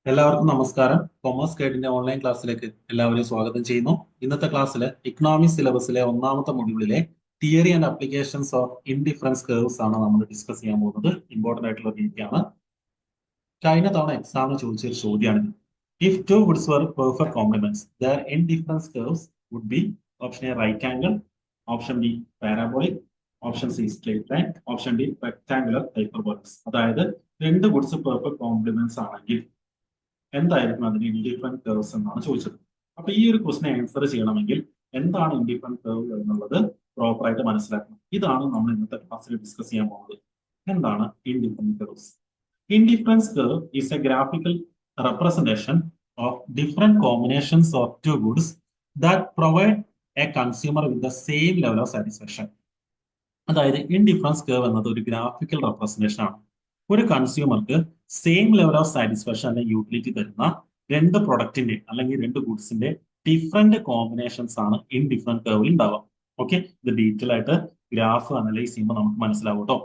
എല്ലാവർക്കും നമസ്കാരം. Commerce ഗൈഡിന്റെ online ക്ലാസ്സിലേക്ക് എല്ലാവരെയും സ്വാഗതം ചെയ്യുന്നു. ഇന്നത്തെ ക്ലാസ്സിൽ ഇക്കണോമിക്സ് സിലബസിലെ ഒന്നാമത്തെ മൊഡ്യൂളിലെ theory and applications of indifference curves ആണ് നമ്മൾ ഡിസ്കസ് ചെയ്യാൻ പോകുന്നത്. ഇമ്പോർട്ടന്റ് ആയിട്ടുള്ള രീതിയാണ്. കഴിഞ്ഞ തവണ എക്സാമിന് ചോദിച്ച ഒരു ചോദ്യമാണ്. If two goods were perfect complements then indifference curves would be option A right angle, option B parabolic, option C straight line, option D rectangular hyperbolas. അതായത് രണ്ട് ഗുഡ്സ് പെർഫെക്റ്റ് കോംപ്ലിമെന്റ്സ് ആണെങ്കിൽ എന്തായിരിക്കും അതിന് ഇൻഡിഫറൻറ്റ് കർവ്സ് എന്നാണ് ചോദിച്ചത്. അപ്പൊ ഈ ഒരു ക്വസ്റ്റിനെ ആൻസർ ചെയ്യണമെങ്കിൽ എന്താണ് ഇൻഡിഫറൻറ്റ് കർവ് എന്നുള്ളത് പ്രോപ്പർ ആയിട്ട് മനസ്സിലാക്കണം. ഇതാണ് നമ്മൾ ഇന്നത്തെ ക്ലാസ്സിൽ ഡിസ്കസ് ചെയ്യാൻ പോകുന്നത്. എന്താണ് indifferent curves? Indifference curve is A graphical representation of different combinations of two goods that provide A consumer with the same level of satisfaction. അതായത് ഇൻഡിഫറൻസ് കർവ് എന്നത് ഒരു ഗ്രാഫിക്കൽ റെപ്രസെന്റേഷൻ ആണ്. ഒരു കൺസ്യൂമർക്ക് സെയിം ലെവൽ ഓഫ് സാറ്റിസ്ഫാക്ഷൻ അല്ലെങ്കിൽ utility തരുന്ന രണ്ട് പ്രൊഡക്റ്റിന്റെ അല്ലെങ്കിൽ രണ്ട് ഗുഡ്സിന്റെ ഡിഫറെന്റ് കോമ്പിനേഷൻസ് ആണ് ഇൻഡിഫറൻറ്റ് കർവിൽ ഉണ്ടാവുക. ഓക്കെ, ഇത് ഡീറ്റെയിൽ ആയിട്ട് ഗ്രാഫ് അനലൈസ് ചെയ്യുമ്പോൾ നമുക്ക് മനസ്സിലാവും കേട്ടോ.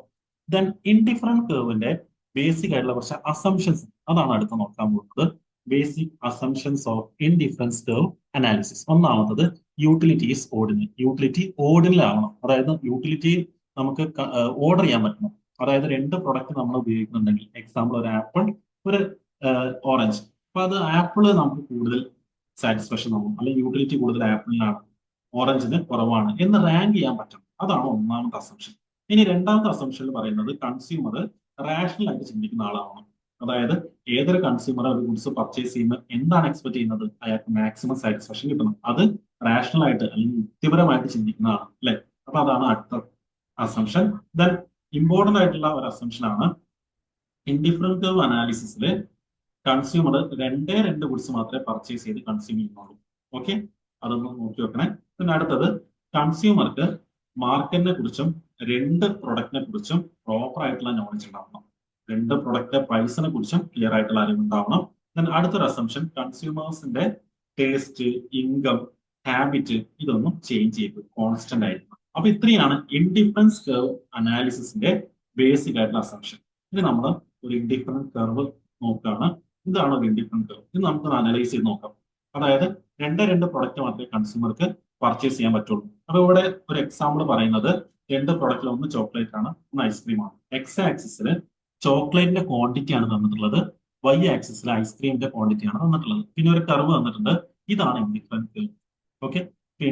ദെൻ ഇൻഡിഫറൻറ്റ് കർവിന്റെ ബേസിക് ആയിട്ടുള്ള കുറച്ച് അസംഷൻസ് അതാണ് അടുത്ത് നോക്കാൻ പോകുന്നത്. Basic assumptions of indifference curve analysis. ഒന്നാമത്തത് utility is ordinal. Utility ordinal ആവണം. അതായത് യൂട്ടിലിറ്റി നമുക്ക് ഓർഡർ ചെയ്യാൻ പറ്റണം. അതായത് രണ്ട് പ്രൊഡക്റ്റ് നമ്മൾ ഉപയോഗിക്കുന്നുണ്ടെങ്കിൽ, എക്സാമ്പിൾ ഒരു ആപ്പിൾ, ഒരു ഓറഞ്ച്. അപ്പൊ അത് ആപ്പിള് നമുക്ക് കൂടുതൽ സാറ്റിസ്ഫാക്ഷൻ ആവും, അല്ലെങ്കിൽ യൂട്ടിലിറ്റി കൂടുതൽ ആപ്പിളിനാണ്, ഓറഞ്ചിന് കുറവാണ് എന്ന് റാങ്ക് ചെയ്യാൻ പറ്റണം. അതാണ് ഒന്നാമത്തെ അസംഷൻ. ഇനി രണ്ടാമത്തെ അസംഷൻ പറയുന്നത് കൺസ്യൂമർ റാഷണൽ ആയിട്ട് ചിന്തിക്കുന്ന ആളാവണം. അതായത് ഏതൊരു കൺസ്യൂമർ ഒരു ഗുഡ്സ് പർച്ചേസ് ചെയ്യുമ്പോൾ എന്താണ് എക്സ്പെക്ട് ചെയ്യുന്നത്, അയാൾക്ക് മാക്സിമം സാറ്റിസ്ഫാക്ഷൻ കിട്ടണം. അത് റാഷണൽ ആയിട്ട് അല്ലെങ്കിൽ യുക്തിപരമായിട്ട് ചിന്തിക്കുന്ന ആളാണ് അല്ലെ. അപ്പൊ അതാണ് അടുത്ത അസംഷൻ. ദെൻ ഇമ്പോർട്ടന്റ് ആയിട്ടുള്ള ഒരു അസംഷൻ ആണ് ഇൻഡിഫറൻറ്റ് കർവ് അനാലിസിസിൽ കൺസ്യൂമർ രണ്ടേ രണ്ട് ഗുഡ്സ് മാത്രമേ പർച്ചേസ് ചെയ്ത് കൺസ്യൂം ചെയ്യുന്നുള്ളൂ. ഓക്കെ, അതൊന്ന് നോക്കി വെക്കണേ. പിന്നെ അടുത്തത് കൺസ്യൂമർക്ക് മാർക്കറ്റിനെ കുറിച്ചും രണ്ട് പ്രൊഡക്റ്റിനെ കുറിച്ചും പ്രോപ്പർ ആയിട്ടുള്ള നോളജ് ഉണ്ടാവണം. രണ്ട് പ്രൊഡക്റ്റ് പ്രൈസിനെ കുറിച്ചും ക്ലിയർ ആയിട്ടുള്ള അറിവ് ഉണ്ടാവണം. ദെൻ അടുത്തൊരു അസംഷൻ കൺസ്യൂമേഴ്സിന്റെ ടേസ്റ്റ്, ഇൻകം, ഹാബിറ്റ് ഇതൊന്നും ചേഞ്ച് ചെയ്ത് കോൺസ്റ്റന്റ് ആയിരിക്കണം. അപ്പൊ ഇത്രയാണ് ഇൻഡിഫറൻസ് കർവ് അനാലിസിസിന്റെ ബേസിക് ആയിട്ടുള്ള അസംഷൻ. ഇനി നമ്മൾ ഒരു ഇൻഡിഫറൻറ്റ് കർവ് നോക്കുകയാണ്. ഇതാണ് ഒരു ഇൻഡിഫറൻറ്റ് കർവ്. ഇത് നമുക്ക് അനലൈസ് ചെയ്ത് നോക്കാം. അതായത് രണ്ട് പ്രൊഡക്റ്റ് മാത്രമേ കൺസ്യൂമർക്ക് പർച്ചേസ് ചെയ്യാൻ പറ്റുള്ളൂ. അപ്പൊ ഇവിടെ ഒരു എക്സാമ്പിൾ പറയുന്നത് രണ്ട് പ്രൊഡക്റ്റിൽ ഒന്ന് ചോക്ലേറ്റ് ആണ്, ഒന്ന് ഐസ്ക്രീം ആണ്. എക്സ് ആക്സിസിൽ ചോക്ലേറ്റിന്റെ ക്വാണ്ടിറ്റി ആണ് തന്നിട്ടുള്ളത്, വൈ ആക്സിസിൽ ഐസ്ക്രീമിന്റെ ക്വാണ്ടിറ്റി ആണ് തന്നിട്ടുള്ളത്. പിന്നെ ഒരു കർവ് തന്നിട്ടുണ്ട്. ഇതാണ് ഇൻഡിഫറൻറ്റ് കർവ്. ഓക്കെ,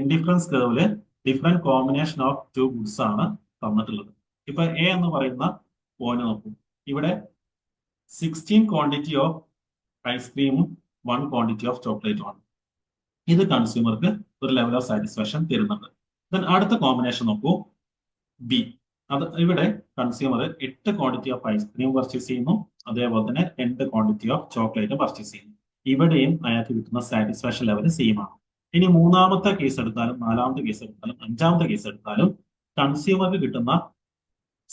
ഇൻഡിഫറൻസ് കർവില് different combination of two goods ആണ് തന്നിട്ടുള്ളത്. ഇപ്പൊ എ എന്ന് പറയുന്ന പോയിന്റ് നോക്കൂ. ഇവിടെ 16 ക്വാണ്ടിറ്റി ഓഫ് ഐസ്ക്രീമും 1 ക്വാണ്ടിറ്റി ഓഫ് ചോക്ലേറ്റും ആണ്. ഇത് കൺസ്യൂമർക്ക് ഒരു ലെവൽ ഓഫ് സാറ്റിസ്ഫാക്ഷൻ തരുന്നുണ്ട്. ദെൻ അടുത്ത കോമ്പിനേഷൻ നോക്കൂ, ബി. അത് ഇവിടെ consumer 8 quantity of ice cream purchase ചെയ്യുന്നു, അതേപോലെ തന്നെ 2 ക്വാണ്ടിറ്റി ഓഫ് ചോക്ലേറ്റ് പർച്ചേസ് ചെയ്യുന്നു. ഇവിടെയും അയാൾക്ക് കിട്ടുന്ന സാറ്റിസ്ഫാക്ഷൻ ലെവൽ സെയിം ആണ്. ഇനി മൂന്നാമത്തെ കേസ് എടുത്താലും, നാലാമത്തെ കേസ് എടുത്താലും, അഞ്ചാമത്തെ കേസ് എടുത്താലും കൺസ്യൂമർക്ക് കിട്ടുന്ന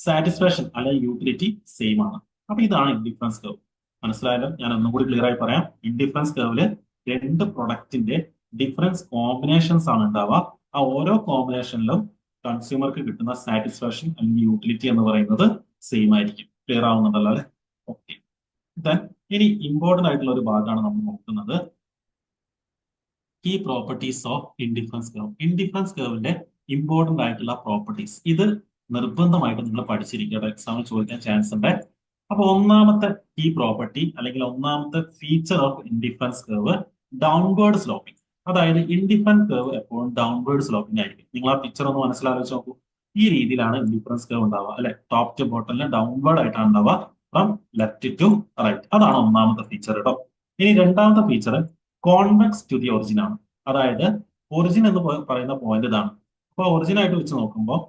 സാറ്റിസ്ഫാക്ഷൻ അല്ലെങ്കിൽ യൂട്ടിലിറ്റി സെയിം ആണ്. അപ്പൊ ഇതാണ് ഇൻഡിഫറൻസ് കർവ്. മനസ്സിലായാലോ? ഞാൻ ഒന്നും കൂടി ക്ലിയർ ആയി പറയാം. ഇൻഡിഫറൻസ് കർവില് രണ്ട് പ്രൊഡക്റ്റിന്റെ ഡിഫറൻസ് കോമ്പിനേഷൻസ് ആണ് ഉണ്ടാവുക. ആ ഓരോ കോമ്പിനേഷനിലും കൺസ്യൂമർക്ക് കിട്ടുന്ന സാറ്റിസ്ഫാക്ഷൻ അല്ലെങ്കിൽ യൂട്ടിലിറ്റി എന്ന് പറയുന്നത് സെയിം ആയിരിക്കും. ക്ലിയർ ആവുന്നുണ്ടല്ലോ അല്ലെ? ഓക്കെ. ഇനി ഇമ്പോർട്ടന്റ് ആയിട്ടുള്ള ഒരു ഭാഗമാണ് നമ്മൾ നോക്കുന്നത്, key properties of indifference curve. Indifference കർവിന്റെ ഇമ്പോർട്ടന്റ് ആയിട്ടുള്ള പ്രോപ്പർട്ടീസ്. ഇത് നിർബന്ധമായിട്ട് നിങ്ങൾ പഠിച്ചിരിക്കുക, എക്സാമിൽ ചോദിക്കാൻ ചാൻസ് ഉണ്ട്. അപ്പൊ ഒന്നാമത്തെ കീ പ്രോപ്പർട്ടി അല്ലെങ്കിൽ ഒന്നാമത്തെ feature of indifference curve downward sloping. അതായത് ഇൻഡിഫറൻസ് കർവ് എപ്പോഴും ഡൗൺവേർഡ് സ്ലോപ്പിംഗ് ആയിരിക്കും. നിങ്ങൾ ആ പിക്ചർ ഒന്ന് മനസ്സിലാലോചിച്ച് നോക്കൂ. ഈ രീതിയിലാണ് ഇൻഡിഫറൻസ് കർവ് ഉണ്ടാവുക അല്ലെ. ടോപ്പ് ടു ബോട്ടലിന് ഡൗൺവേർഡ് ആയിട്ടാണ് ഉണ്ടാവുക, ഫ്രം ലെഫ്റ്റ് ടു റൈറ്റ്. അതാണ് ഒന്നാമത്തെ ഫീച്ചർ കേട്ടോ. ഇനി രണ്ടാമത്തെ feature convex to the origin ആണ്. അതായത് ഒറിജിൻ എന്ന് പറയുന്ന പോയിന്റ് ഇതാണ്. അപ്പൊ ഒറിജിൻ ആയിട്ട് വെച്ച് നോക്കുമ്പോൾ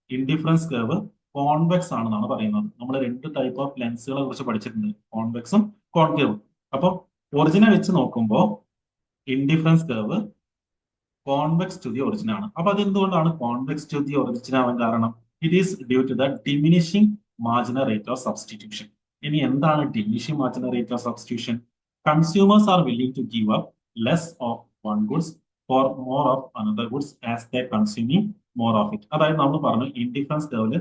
ഇൻഡിഫറൻസ് കർവ് കോൺവെക്സ് ആണെന്നാണ് പറയുന്നത്. നമ്മൾ രണ്ട് ടൈപ്പ് ഓഫ് ലെൻസുകളെ കുറിച്ച് പഠിച്ചിട്ടുണ്ട്, കോൺവെക്സും കോൺകേവും. അപ്പൊ ഒറിജിനെ വെച്ച് നോക്കുമ്പോൾ indifference curve convex to the origin ആണ്. അപ്പൊ അത് എന്തുകൊണ്ടാണ് കോൺവെക്സ് ടു ദി ഒറിജിൻ ആവാൻ കാരണം? It is due to the diminishing marginal rate of substitution. ഇനി എന്താണ് diminishing marginal rate of substitution? Consumers are willing to give up less of one goods for more of another goods as they consuming more of it. അതായത് നമ്മൾ പറഞ്ഞു indifference കർവില്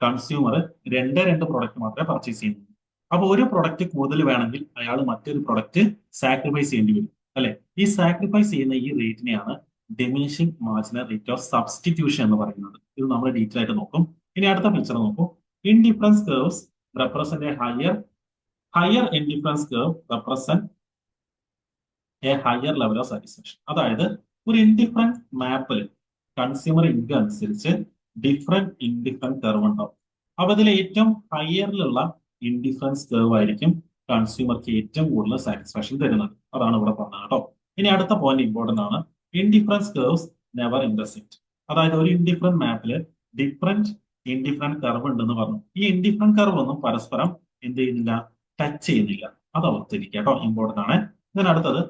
consumer രണ്ട് product മാത്രമേ purchase ചെയ്യുന്നുള്ളൂ. അപ്പൊ ഒരു പ്രൊഡക്റ്റ് കൂടുതൽ വേണമെങ്കിൽ അയാൾ മറ്റൊരു പ്രൊഡക്റ്റ് സാക്രിഫൈസ് ചെയ്യേണ്ടി വരും അല്ലെ. ഈ സാക്രിഫൈസ് ചെയ്യുന്ന ഈ റേറ്റിനെയാണ് diminishing marginal rate of substitution എന്ന് പറയുന്നത്. ഇത് നമ്മൾ ഡീറ്റെയിൽ ആയിട്ട് നോക്കും. ഇനി അടുത്ത പിക്ചർ നോക്കൂ. Indifference curves represent A higher indifference curve represent A higher level of satisfaction. അതായത് ഒരു ഇൻഡിഫറൻറ്റ് മാപ്പിൽ കൺസ്യൂമർ ഇൻകം അനുസരിച്ച് ഇൻഡിഫറൻറ്റ് കർവ് ഉണ്ടാവും. അപ്പൊ ഇതിൽ ഏറ്റവും ഹയറിലുള്ള ഇൻഡിഫറൻസ് കർവ് ആയിരിക്കും കൺസ്യൂമർക്ക് ഏറ്റവും കൂടുതൽ സാറ്റിസ്ഫാക്ഷൻ തരുന്നത്. അതാണ് ഇവിടെ പറഞ്ഞത് കേട്ടോ. ഇനി അടുത്ത പോയിന്റ് ഇമ്പോർട്ടന്റ് ആണ്. Indifference curves never intersect. അതായത് ഒരു ഇൻഡിഫറൻറ്റ് മാപ്പിൽ ഇൻഡിഫറൻറ്റ് കർവ് ഉണ്ടെന്ന് പറഞ്ഞു. ഈ ഇൻഡിഫറൻറ്റ് കർവ് ഒന്നും പരസ്പരം എന്ത് ചെയ്യുന്നില്ല, ടച്ച് ചെയ്യുന്നില്ല. അത് ഓർത്തിരിക്കുക കേട്ടോ, ഇമ്പോർട്ടന്റ് ആണ്. ഇതിനടുത്തത്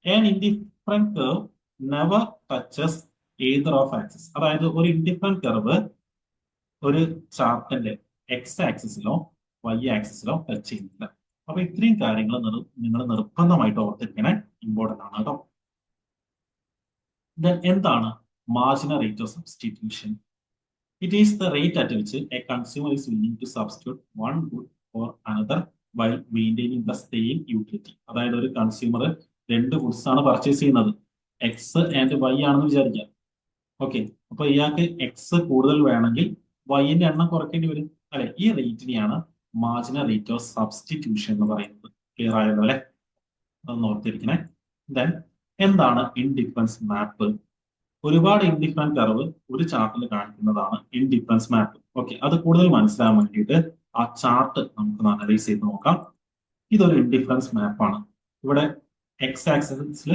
an indifferent curve never touches either of axis. അതായത് ഒരു ഇൻഡിഫറൻറ്റ് കർവ് ഒരു ചാർട്ടിന്റെ എക്സ് ആക്സിസിലോ വൈ ആക്സിസിലോ ടച്ച് ചെയ്യുന്നില്ല. അപ്പൊ ഇത്രയും കാര്യങ്ങൾ നിങ്ങൾ നിർബന്ധമായിട്ട് ഓർത്തിരിക്കണേ, ഇമ്പോർട്ടന്റ് ആണ് കേട്ടോ. Then എന്താണ് marginal rate of substitution? It is the rate at which a consumer is willing to substitute one good for another by maintaining the same utility. അതായത് ഒരു കൺസ്യൂമർ രണ്ട് ഗുഡ്സ് ആണ് പർച്ചേസ് ചെയ്യുന്നത്, എക്സ് ആൻഡ് വൈ ആണെന്ന് വിചാരിക്കാം. Okay, അപ്പൊ ഇയാൾക്ക് X കൂടുതൽ വേണമെങ്കിൽ വൈന്റെ എണ്ണം കുറയ്ക്കേണ്ടി വരും അല്ലെ. ഈ റേറ്റിനെയാണ് മാർജിനൽ റേറ്റ് ഓഫ് സബ്സ്റ്റിറ്റ്യൂഷൻ എന്ന് പറയുന്നത്. ക്ലിയർ ആയല്ലോ അല്ലെ? അതൊന്ന് ഓർത്തിരിക്കണേ. ദെൻ എന്താണ് ഇൻഡിഫറൻസ് മാപ്പ്? ഒരുപാട് ഇൻഡിഫറൻറ്റ് കർവ് ഒരു ചാർട്ടിൽ കാണിക്കുന്നതാണ് ഇൻഡിഫറൻസ് മാപ്പ്. ഓക്കെ, അത് കൂടുതൽ മനസ്സിലാകാൻ വേണ്ടിയിട്ട് ആ ചാർട്ട് നമുക്ക് അനലൈസ് ചെയ്ത് നോക്കാം. ഇതൊരു ഇൻഡിഫറൻസ് മാപ്പാണ്. ഇവിടെ എക്സ് ആക്സിസിൽ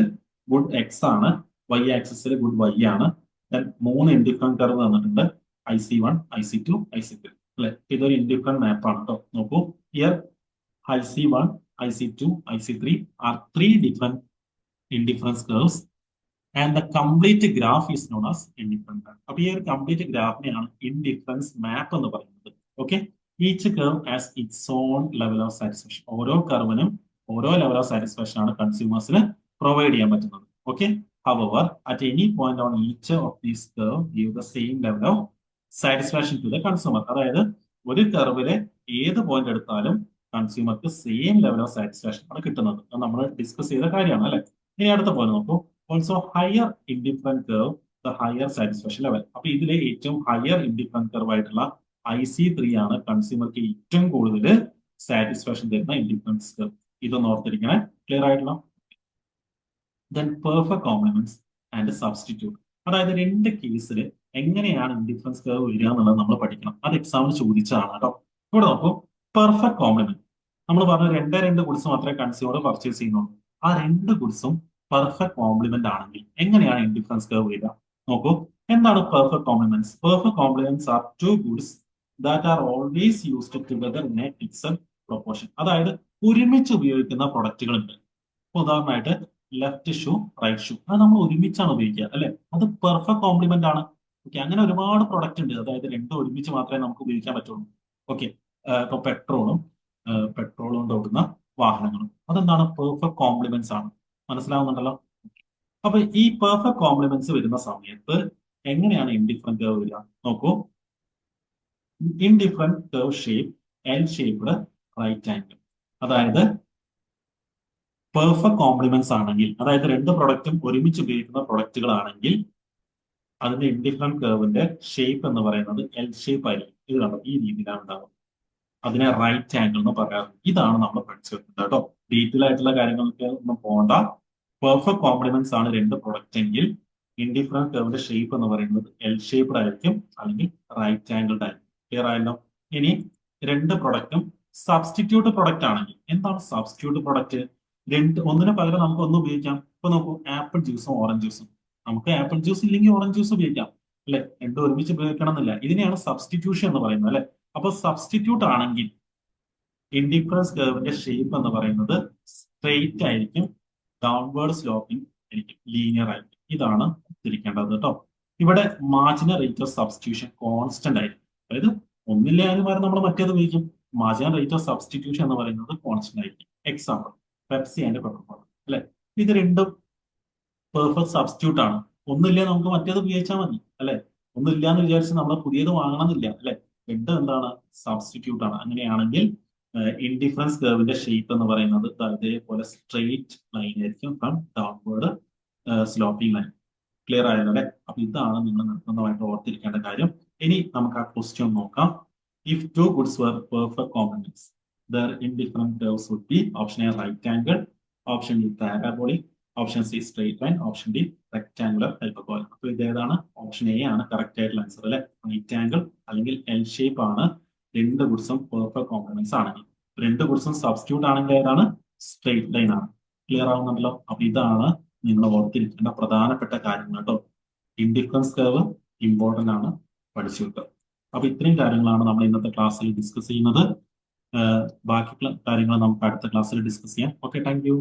ഗുഡ് എക്സ് ആണ്, വൈ ആക്സിസിൽ ഗുഡ് വൈ ആണ്. ദെൻ മൂന്ന് ഇൻഡിഫറൻറ്റ് കർവ് തന്നിട്ടുണ്ട്, IC1, IC2, IC3 അല്ലെ. ഇതൊരു ഇൻഡിഫറൻറ്റ് മാപ്പാണ് കേട്ടോ. നോക്കൂ, here IC1, IC2, IC3 are three different indifference curves and the complete graph is known as indifferent map. അപ്പൊ ഈ ഒരു കംപ്ലീറ്റ് ഗ്രാഫിനെയാണ് ഇൻഡിഫറൻസ് മാപ്പ് എന്ന് പറയുന്നത്. Okay, each curve has its own level of satisfaction. ഓരോ കർവിനും ഓരോ ലെവൽ ഓഫ് സാറ്റിസ്ഫാക്ഷൻ ആണ് കൺസ്യൂമേഴ്സിന് പ്രൊവൈഡ് ചെയ്യാൻ പറ്റുന്നത്. Okay, however at any point on each of these curve give the same level of satisfaction to the consumer. അതായത് ഒരു കർവിലെ ഏത് point എടുത്താലും കൺസ്യൂമർക്ക് സെയിം ലെവൽ ഓഫ് സാറ്റിസ്ഫാക്ഷൻ ആണ് കിട്ടുന്നത്. അത് നമ്മൾ ഡിസ്കസ് ചെയ്ത കാര്യമാണ് അല്ലെ. ഇനി അടുത്ത പോയിന്റ് നോക്കൂ. Also higher indifferent curve the higher satisfaction level. അപ്പൊ ഇതിലെ ഏറ്റവും ഹയർ ഇൻഡിഫറൻറ്റ് കർവ് ആയിട്ടുള്ള IC3 ആണ് കൺസ്യൂമർക്ക് ഏറ്റവും കൂടുതൽ സാറ്റിസ്ഫാക്ഷൻ തരുന്ന ഇൻഡിഫറൻസ് കർവ്. ഇതൊന്ന് ഓർത്തിരിക്കണേ. ക്ലിയർ ആയിട്ടുള്ള then perfect compliments and substitute. അതായത് രണ്ട് കേസിൽ എങ്ങനെയാണ് ഇൻഡിഫറൻസ് കർവ് വരിക എന്നുള്ളത് നമ്മൾ പഠിക്കണം. അത് എക്സാമിന് ചോദിച്ചതാണ് കേട്ടോ. ഇവിടെ നോക്കൂ, പെർഫെക്റ്റ് കോംപ്ലിമെന്റ്. നമ്മൾ പറഞ്ഞ രണ്ട് ഗുഡ്സ് മാത്രമേ കൺസ്യൂമർ പർച്ചേസ് ചെയ്യുന്നുള്ളൂ. ആ രണ്ട് ഗുഡ്സും പെർഫെക്റ്റ് കോംപ്ലിമെന്റ് ആണെങ്കിൽ എങ്ങനെയാണ് ഇൻഡിഫറൻസ് കർവ് വരിക? നോക്കൂ, എന്താണ് perfect complements? Perfect complements are two goods that are always used together in a fixed proportion. അതായത് ഒരുമിച്ച് ഉപയോഗിക്കുന്ന പ്രൊഡക്റ്റുകൾ ഉണ്ട്. ഉദാഹരണമായിട്ട് ലെഫ്റ്റ് ഷൂ, റൈറ്റ് ഷൂ, അത് നമ്മൾ ഒരുമിച്ചാണ് ഉപയോഗിക്കുക അല്ലെ. അത് പെർഫെക്റ്റ് കോംപ്ലിമെന്റ് ആണ്. ഓക്കെ, അങ്ങനെ ഒരുപാട് പ്രൊഡക്റ്റ് ഉണ്ട്. അതായത് രണ്ടും ഒരുമിച്ച് മാത്രമേ നമുക്ക് ഉപയോഗിക്കാൻ പറ്റുള്ളൂ. ഓക്കെ, ഇപ്പൊ പെട്രോളും കൊണ്ട് ഓടുന്ന വാഹനങ്ങളും, അതെന്താണ്? പെർഫെക്റ്റ് കോംപ്ലിമെന്റ്സ് ആണ്. മനസ്സിലാവുന്നുണ്ടല്ലോ? അപ്പൊ ഈ പെർഫെക്റ്റ് കോംപ്ലിമെന്റ്സ് വരുന്ന സമയത്ത് എങ്ങനെയാണ് ഇൻഡിഫറൻറ്റ് കർവ് വരിക? നോക്കൂ, indifferent curve shape L shaped right angle. അതായത് പെർഫെക്റ്റ് കോംപ്ലിമെന്റ്സ് ആണെങ്കിൽ, അതായത് രണ്ട് പ്രൊഡക്റ്റും ഒരുമിച്ച് ഉപയോഗിക്കുന്ന പ്രൊഡക്റ്റുകളാണെങ്കിൽ അതിന്റെ ഇൻഡിഫറൻറ്റ് കർവിന്റെ ഷേപ്പ് എന്ന് പറയുന്നത് എൽ ഷേപ്പ് ആയിരിക്കും. ഇത് കണ്ടോ, ഈ രീതിയിലാണ് ഉണ്ടാവുക. അതിനെ റൈറ്റ് ആംഗിൾ എന്ന് പറയാറുണ്ട്. ഇതാണ് നമ്മൾ പഠിച്ചു വെക്കുന്നത് കേട്ടോ. ഡീറ്റെയിൽ ആയിട്ടുള്ള കാര്യങ്ങൾക്ക് ഒന്നും പോകണ്ട. പെർഫെക്റ്റ് കോംപ്ലിമെന്റ്സ് ആണ് രണ്ട് പ്രൊഡക്റ്റ് എങ്കിൽ ഇൻഡിഫറൻറ്റ് കർവിന്റെ ഷേപ്പ് എന്ന് പറയുന്നത് എൽ ഷേപ്ഡ് ആയിരിക്കും, അല്ലെങ്കിൽ റൈറ്റ് ആംഗിൾഡ് ആയിരിക്കും. ക്ലിയർ ആയല്ലോ? ഇനി രണ്ട് പ്രൊഡക്റ്റും സബ്സ്റ്റിറ്റ്യൂട്ട് പ്രൊഡക്റ്റ് ആണെങ്കിൽ, എന്താണ് സബ്സ്റ്റിറ്റ്യൂട്ട് പ്രൊഡക്റ്റ്? ഒന്നിന് പകരം നമുക്ക് ഒന്ന് ഉപയോഗിക്കാം. ഇപ്പൊ നോക്കൂ, ആപ്പിൾ ജ്യൂസും ഓറഞ്ച് ജ്യൂസും. നമുക്ക് ആപ്പിൾ ജ്യൂസ് ഇല്ലെങ്കിൽ ഓറഞ്ച് ജ്യൂസ് ഉപയോഗിക്കാം അല്ലെ. രണ്ടും ഒരുമിച്ച് ഉപയോഗിക്കണം എന്നില്ല. ഇതിനെയാണ് സബ്സ്റ്റിറ്റ്യൂഷൻ എന്ന് പറയുന്നത് അല്ലെ. അപ്പൊ സബ്സ്റ്റിറ്റ്യൂട്ട് ആണെങ്കിൽ ഇൻഡിഫറൻസ് കർവിന്റെ ഷേപ്പ് എന്ന് പറയുന്നത് സ്ട്രെയിറ്റ് ആയിരിക്കും, ഡൗൺവേർഡ് സ്ലോപ്പിംഗ് ആയിരിക്കും, ലീനിയർ ആയിരിക്കും. ഇതാണ് തിരിക്കേണ്ടത് കേട്ടോ. ഇവിടെ marginal rate of substitution constant ആയിരിക്കും. അതായത് ഒന്നില്ലേ അതിന് പകരം നമ്മൾ മറ്റേത് ഉപയോഗിക്കും. മാർജിനൽ റേറ്റ് ഓഫ് സബ്സ്റ്റിറ്റ്യൂഷൻ എന്ന് പറയുന്നത് കോൺസ്റ്റന്റ് ആയിരിക്കും. എക്സാമ്പിൾ പെപ്സി ആൻഡ് കൊക്കക്കോള അല്ലെ. ഇത് രണ്ടും പെർഫെക്റ്റ് സബ്സ്റ്റിറ്റ്യൂട്ട് ആണ്. ഒന്നില്ല നമുക്ക് മറ്റേത് ഉപയോഗിച്ചാൽ മതി അല്ലെ. ഒന്നില്ല എന്ന് വിചാരിച്ച് നമ്മൾ പുതിയത് വാങ്ങണമെന്നില്ല അല്ലെ. രണ്ടും എന്താണ്? സബ്സ്റ്റിറ്റ്യൂട്ട് ആണ്. അങ്ങനെയാണെങ്കിൽ ഇൻഡിഫറൻസ് കർവിന്റെ ഷേപ്പ് എന്ന് പറയുന്നത് ഇതേപോലെ സ്ട്രെയിറ്റ് ലൈൻ ആയിരിക്കും from downward sloping line. Clear ആയല്ലോ അല്ലെ? അപ്പൊ ഇതാണ് നിങ്ങൾ നിർബന്ധമായിട്ട് ഓർത്തിരിക്കേണ്ട കാര്യം. ഇനി നമുക്ക് ആ ക്വസ്റ്റ്യൻ നോക്കാം. If two goods were perfect complements their indifferent curves would be option A right angle, option B parabolic, option C straight line, option D rectangular hyperbola. അപ്പൊ ഇതേതാണ്? ഓപ്ഷൻ എ ആണ് കറക്റ്റ് ആയിട്ടുള്ള ആൻസർ അല്ലെ? Right angle അല്ലെങ്കിൽ L shape ആണ് രണ്ട് ഗുഡ്സും perfect components ആണെങ്കിൽ. രണ്ട് ഗുഡ്സും സബ്സ്റ്റിറ്റ്യൂട്ട് ആണെങ്കിൽ ഏതാണ്? സ്ട്രെയിറ്റ് ലൈൻ ആണ്. ക്ലിയർ ആവുന്നുണ്ടല്ലോ? അപ്പൊ ഇതാണ് നിങ്ങൾ ഓർത്തിരിക്കേണ്ട പ്രധാനപ്പെട്ട കാര്യങ്ങൾ കേട്ടോ. ഇൻഡിഫറൻസ് കർവ് ഇമ്പോർട്ടന്റ് ആണ്, പഠിച്ചു വെക്കുക. അപ്പൊ ഇത്രയും കാര്യങ്ങളാണ് നമ്മൾ ഇന്നത്തെ ക്ലാസ്സിൽ ഡിസ്കസ് ചെയ്യുന്നത്. ബാക്കി കാര്യങ്ങൾ നമുക്ക് അടുത്ത ക്ലാസ്സിൽ ഡിസ്കസ് ചെയ്യാം. Okay, thank you.